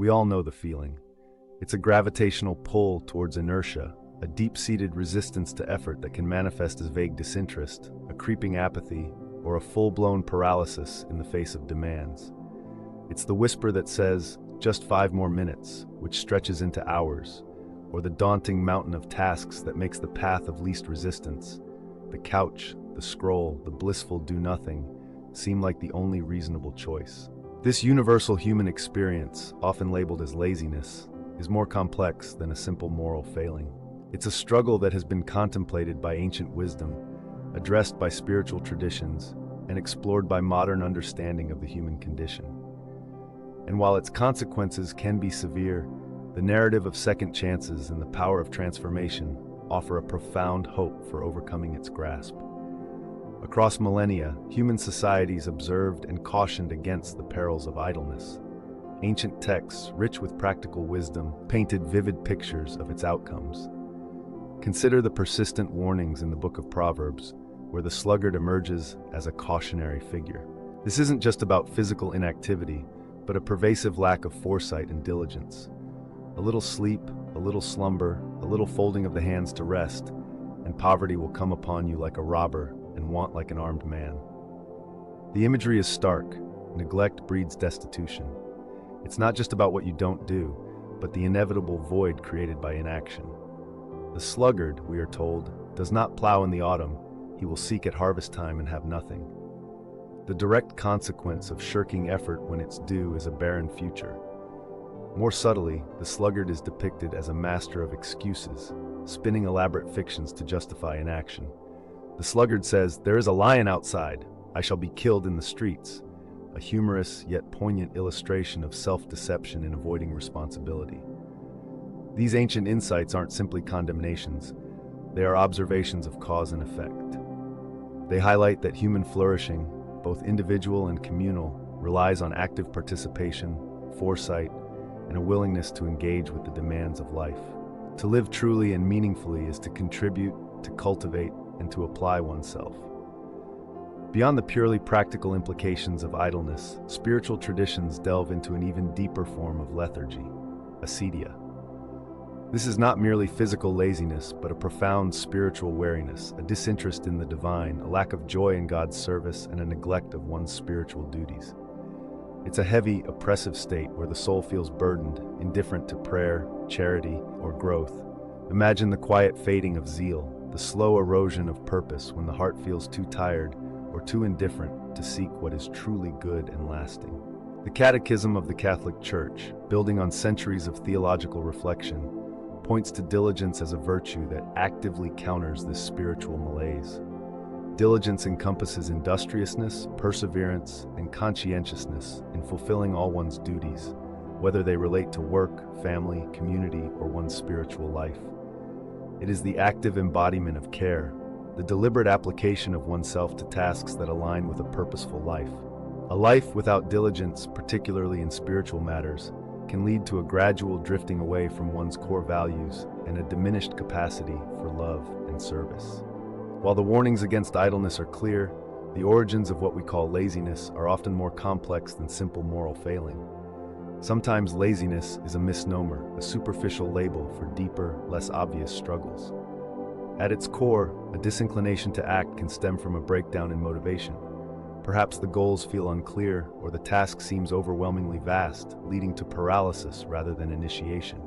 We all know the feeling. It's a gravitational pull towards inertia, a deep-seated resistance to effort that can manifest as vague disinterest, a creeping apathy, or a full-blown paralysis in the face of demands. It's the whisper that says, just 5 more minutes, which stretches into hours, or the daunting mountain of tasks that makes the path of least resistance, the couch, the scroll, the blissful do-nothing, seem like the only reasonable choice. This universal human experience, often labeled as laziness, is more complex than a simple moral failing. It's a struggle that has been contemplated by ancient wisdom, addressed by spiritual traditions, and explored by modern understanding of the human condition. And while its consequences can be severe, the narrative of second chances and the power of transformation offer a profound hope for overcoming its grasp. Across millennia, human societies observed and cautioned against the perils of idleness. Ancient texts, rich with practical wisdom, painted vivid pictures of its outcomes. Consider the persistent warnings in the book of Proverbs, where the sluggard emerges as a cautionary figure. This isn't just about physical inactivity, but a pervasive lack of foresight and diligence. A little sleep, a little slumber, a little folding of the hands to rest, and poverty will come upon you like a robber and want like an armed man. The imagery is stark. Neglect breeds destitution. It's not just about what you don't do, but the inevitable void created by inaction. The sluggard, we are told, does not plow in the autumn. He will seek at harvest time and have nothing. The direct consequence of shirking effort when it's due is a barren future. More subtly, the sluggard is depicted as a master of excuses, spinning elaborate fictions to justify inaction. The sluggard says, "There is a lion outside. I shall be killed in the streets," a humorous yet poignant illustration of self-deception in avoiding responsibility. These ancient insights aren't simply condemnations. They are observations of cause and effect. They highlight that human flourishing, both individual and communal, relies on active participation, foresight, and a willingness to engage with the demands of life. To live truly and meaningfully is to contribute, to cultivate, and to apply oneself. Beyond the purely practical implications of idleness, spiritual traditions delve into an even deeper form of lethargy, acedia. This is not merely physical laziness, but a profound spiritual weariness, a disinterest in the divine, a lack of joy in God's service, and a neglect of one's spiritual duties. It's a heavy, oppressive state where the soul feels burdened, indifferent to prayer, charity, or growth. Imagine the quiet fading of zeal, the slow erosion of purpose when the heart feels too tired or too indifferent to seek what is truly good and lasting. The Catechism of the Catholic Church, building on centuries of theological reflection, points to diligence as a virtue that actively counters this spiritual malaise. Diligence encompasses industriousness, perseverance, and conscientiousness in fulfilling all one's duties, whether they relate to work, family, community, or one's spiritual life. It is the active embodiment of care, the deliberate application of oneself to tasks that align with a purposeful life. A life without diligence, particularly in spiritual matters, can lead to a gradual drifting away from one's core values and a diminished capacity for love and service. While the warnings against idleness are clear, the origins of what we call laziness are often more complex than simple moral failing. Sometimes laziness is a misnomer, a superficial label for deeper, less obvious struggles. At its core, a disinclination to act can stem from a breakdown in motivation. Perhaps the goals feel unclear or the task seems overwhelmingly vast, leading to paralysis rather than initiation.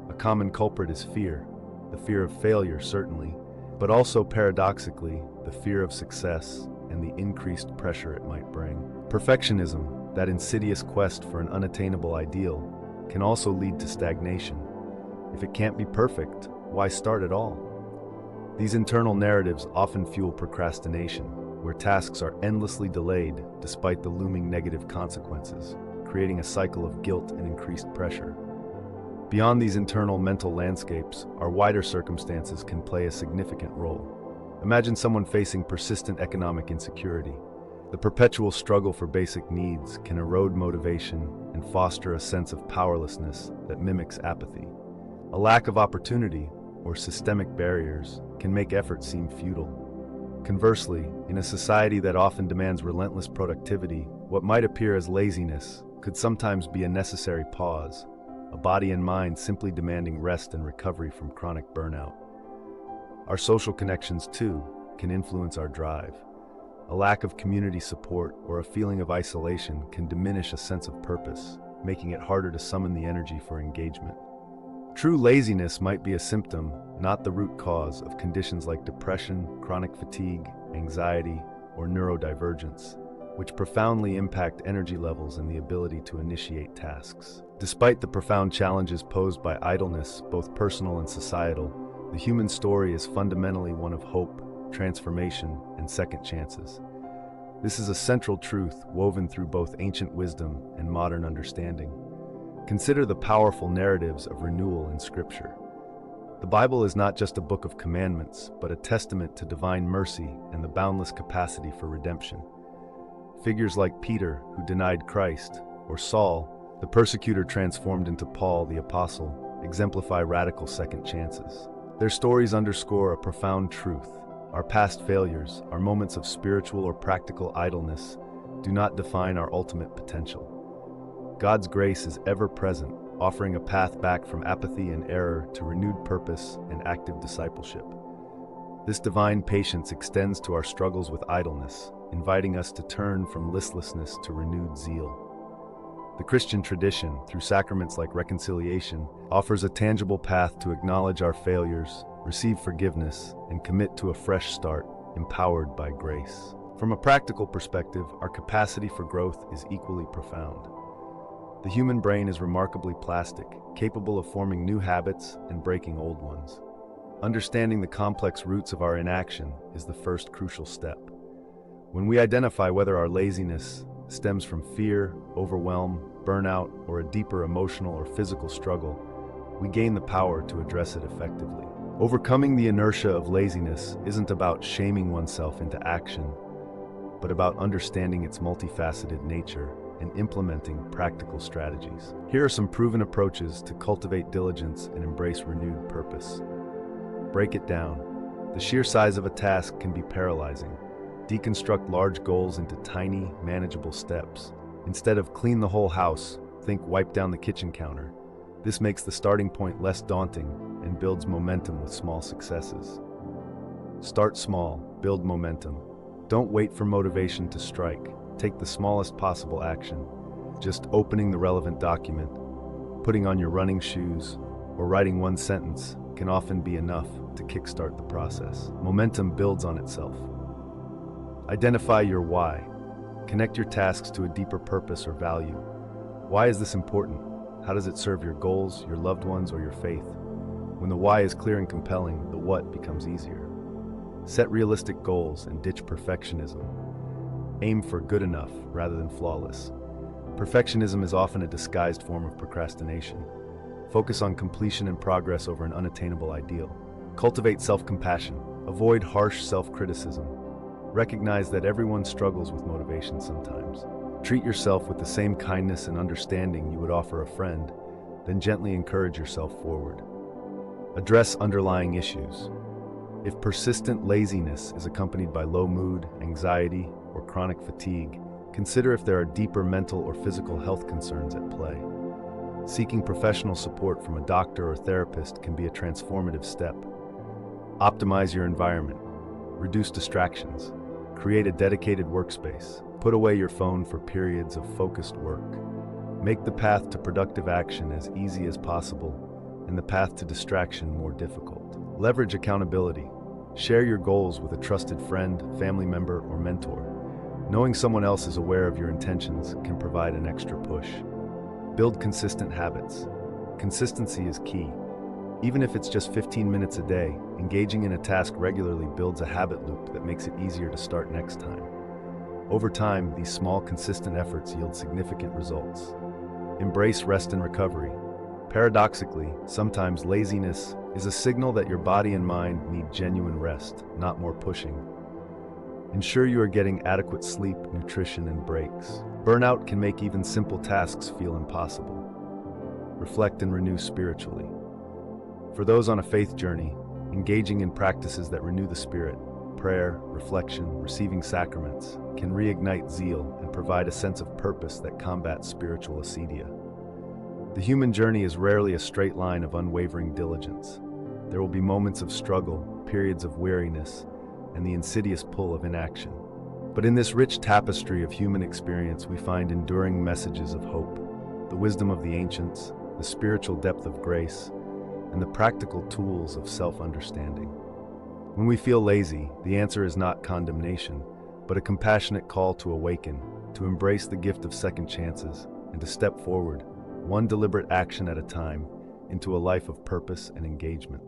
A common culprit is fear, the fear of failure certainly, but also paradoxically, the fear of success and the increased pressure it might bring. Perfectionism, that insidious quest for an unattainable ideal, can also lead to stagnation. If it can't be perfect, why start at all? These internal narratives often fuel procrastination, where tasks are endlessly delayed despite the looming negative consequences, creating a cycle of guilt and increased pressure. Beyond these internal mental landscapes, our wider circumstances can play a significant role. Imagine someone facing persistent economic insecurity. The perpetual struggle for basic needs can erode motivation and foster a sense of powerlessness that mimics apathy. A lack of opportunity, or systemic barriers, can make effort seem futile. Conversely, in a society that often demands relentless productivity, what might appear as laziness could sometimes be a necessary pause, a body and mind simply demanding rest and recovery from chronic burnout. Our social connections, too, can influence our drive. A lack of community support or a feeling of isolation can diminish a sense of purpose, making it harder to summon the energy for engagement. True laziness might be a symptom, not the root cause, of conditions like depression, chronic fatigue, anxiety, or neurodivergence, which profoundly impact energy levels and the ability to initiate tasks. Despite the profound challenges posed by idleness, both personal and societal, the human story is fundamentally one of hope, transformation, and second chances. This is a central truth woven through both ancient wisdom and modern understanding. Consider the powerful narratives of renewal in Scripture. The Bible is not just a book of commandments, but a testament to divine mercy and the boundless capacity for redemption. Figures like Peter, who denied Christ, or Saul, the persecutor transformed into Paul the Apostle, exemplify radical second chances. Their stories underscore a profound truth. Our past failures, our moments of spiritual or practical idleness, do not define our ultimate potential. God's grace is ever present, offering a path back from apathy and error to renewed purpose and active discipleship. This divine patience extends to our struggles with idleness, inviting us to turn from listlessness to renewed zeal. The Christian tradition, through sacraments like reconciliation, offers a tangible path to acknowledge our failures, receive forgiveness, and commit to a fresh start, empowered by grace. From a practical perspective, our capacity for growth is equally profound. The human brain is remarkably plastic, capable of forming new habits and breaking old ones. Understanding the complex roots of our inaction is the first crucial step. When we identify whether our laziness stems from fear, overwhelm, burnout, or a deeper emotional or physical struggle, we gain the power to address it effectively. Overcoming the inertia of laziness isn't about shaming oneself into action, but about understanding its multifaceted nature and implementing practical strategies. Here are some proven approaches to cultivate diligence and embrace renewed purpose. Break it down. The sheer size of a task can be paralyzing. Deconstruct large goals into tiny, manageable steps. Instead of clean the whole house, think wipe down the kitchen counter. This makes the starting point less daunting and builds momentum with small successes. Start small, build momentum. Don't wait for motivation to strike. Take the smallest possible action. Just opening the relevant document, putting on your running shoes, or writing one sentence can often be enough to kickstart the process. Momentum builds on itself. Identify your why. Connect your tasks to a deeper purpose or value. Why is this important? How does it serve your goals, your loved ones, or your faith? When the why is clear and compelling, the what becomes easier. Set realistic goals and ditch perfectionism. Aim for good enough rather than flawless. Perfectionism is often a disguised form of procrastination. Focus on completion and progress over an unattainable ideal. Cultivate self-compassion. Avoid harsh self-criticism. Recognize that everyone struggles with motivation sometimes. Treat yourself with the same kindness and understanding you would offer a friend, then gently encourage yourself forward. Address underlying issues. If persistent laziness is accompanied by low mood, anxiety, or chronic fatigue, consider if there are deeper mental or physical health concerns at play. Seeking professional support from a doctor or therapist can be a transformative step. Optimize your environment. Reduce distractions. Create a dedicated workspace. Put away your phone for periods of focused work. Make the path to productive action as easy as possible and the path to distraction more difficult. Leverage accountability. Share your goals with a trusted friend, family member, or mentor. Knowing someone else is aware of your intentions can provide an extra push. Build consistent habits. Consistency is key. Even if it's just 15 minutes a day, engaging in a task regularly builds a habit loop that makes it easier to start next time. Over time, these small, consistent efforts yield significant results. Embrace rest and recovery. Paradoxically, sometimes laziness is a signal that your body and mind need genuine rest, not more pushing. Ensure you are getting adequate sleep, nutrition, and breaks. Burnout can make even simple tasks feel impossible. Reflect and renew spiritually. For those on a faith journey, engaging in practices that renew the spirit, prayer, reflection, receiving sacraments, can reignite zeal and provide a sense of purpose that combats spiritual acedia. The human journey is rarely a straight line of unwavering diligence. There will be moments of struggle, periods of weariness, and the insidious pull of inaction. But in this rich tapestry of human experience, we find enduring messages of hope, the wisdom of the ancients, the spiritual depth of grace, and the practical tools of self-understanding. When we feel lazy, the answer is not condemnation, but a compassionate call to awaken, to embrace the gift of second chances, and to step forward, one deliberate action at a time, into a life of purpose and engagement.